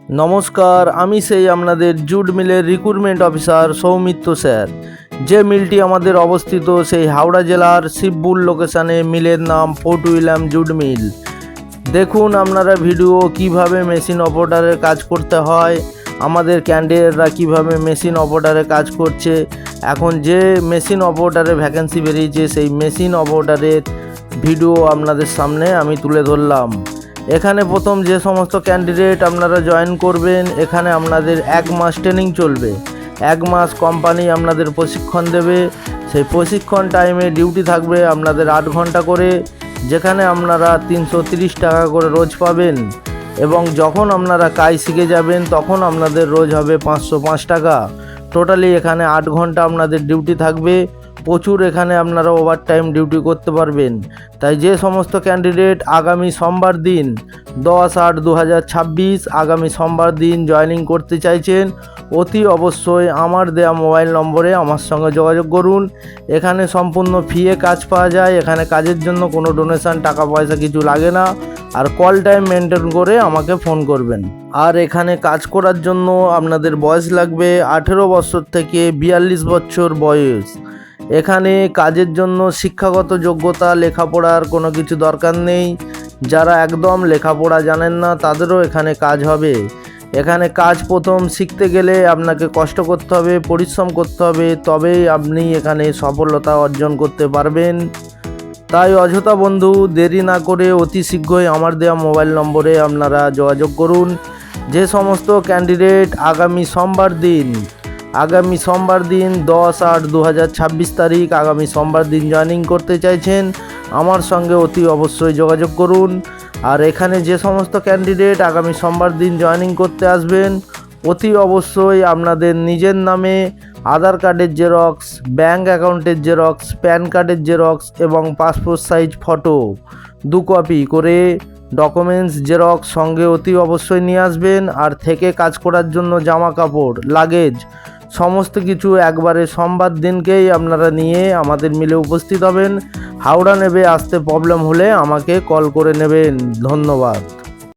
নমস্কার, আমি সেই আপনাদের জুট মিলের রিক্রুটমেন্ট অফিসার সৌমিত্র স্যার। যে মিলটি আমাদের অবস্থিত সেই হাওড়া জেলার শিবপুর লোকেশানে, মিলের নাম ফোর্ট উইলিয়াম জুট মিল। দেখুন আপনারা ভিডিও কিভাবে মেশিন অপারেটরের কাজ করতে হয়, আমাদের ক্যান্ডিডেটরা কিভাবে মেশিন অপারেটরে কাজ করছে। এখন যে মেশিন অপারেটরের ভ্যাকেন্সি বেরিয়েছে সেই মেশিন অপারেটরের ভিডিও আপনাদের সামনে আমি তুলে ধরলাম। এখানে প্রথম যে সমস্ত ক্যান্ডিডেট আপনারা জয়েন করবেন, এখানে আপনাদের 1 মাস ট্রেনিং চলবে। 1 মাস কোম্পানি আপনাদের প্রশিক্ষণ দেবে। সেই প্রশিক্ষণ টাইমে ডিউটি থাকবে আপনাদের 8 ঘন্টা করে, যেখানে আপনারা 330 টাকা করে রোজ পাবেন। এবং যখন আপনারা কাজ শিখে যাবেন তখন আপনাদের রোজ হবে 505 টাকা। টোটালি এখানে 8 ঘন্টা আপনাদের ডিউটি থাকবে। প্রচুর এখানে আপনারা ওভারটাইম ডিউটি করতে পারবেন। তাই যে সমস্ত ক্যান্ডিডেট আগামী সোমবার দিন 10/8/2026 আগামী সোমবার দিন জয়েনিং করতে চাইছেন, অতি অবশ্যই আমার দেয়া মোবাইল নম্বরে আমার সঙ্গে যোগাযোগ করুন। এখানে সম্পূর্ণ ফ্রিয়ে কাজ পাওয়া যায়। এখানে কাজের জন্য কোনো ডোনেশন, টাকা পয়সা কিছু লাগে না। আর কল টাইম মেনটেন করে আমাকে ফোন করবেন। আর এখানে কাজ করার জন্য আপনাদের বয়স লাগবে 18 বছর থেকে 42 বছর বয়স। এখানে কাজের জন্য শিক্ষাগত যোগ্যতা, লেখাপড়ার কোনো কিছু দরকার নেই। যারা একদম লেখাপড়া জানেন না তাদেরও এখানে কাজ হবে। এখানে কাজ প্রথম শিখতে গেলে আপনাকে কষ্ট করতে হবে, পরিশ্রম করতে হবে, তবেই আপনি এখানে সফলতা অর্জন করতে পারবেন। তাই অযথা বন্ধু দেরি না করে অতি শীঘ্রই আমার দেওয়া মোবাইল নম্বরে আপনারা যোগাযোগ করুন। যে সমস্ত ক্যান্ডিডেট আগামী সোমবার দিন 10/8/2026 তারিখ আগামী সোমবার দিন জয়েনিং করতে চাইছেন, আমার সঙ্গে অতি অবশ্যই যোগাযোগ করুন। আর এখানে যে সমস্ত ক্যান্ডিডেট আগামী সোমবার দিন জয়েনিং করতে আসবেন, অতি অবশ্যই আপনাদের নিজের নামে আধার কার্ডের জেরক্স, ব্যাঙ্ক অ্যাকাউন্টের জেরক্স, প্যান কার্ডের জেরক্স এবং পাসপোর্ট সাইজ ফটো 2 কপি করে ডকুমেন্টস জেরক্স সঙ্গে অতি অবশ্যই নিয়ে আসবেন। আর থেকে কাজ করার জন্য জামা কাপড়, লাগেজ সমস্ত কিছু একবারে সোমবার দিনকেই আপনারা নিয়ে আমাদের মিলে উপস্থিত হবেন। হাওড়া নেবে আসতে প্রবলেম হলে আমাকে কল করে নেবেন। ধন্যবাদ।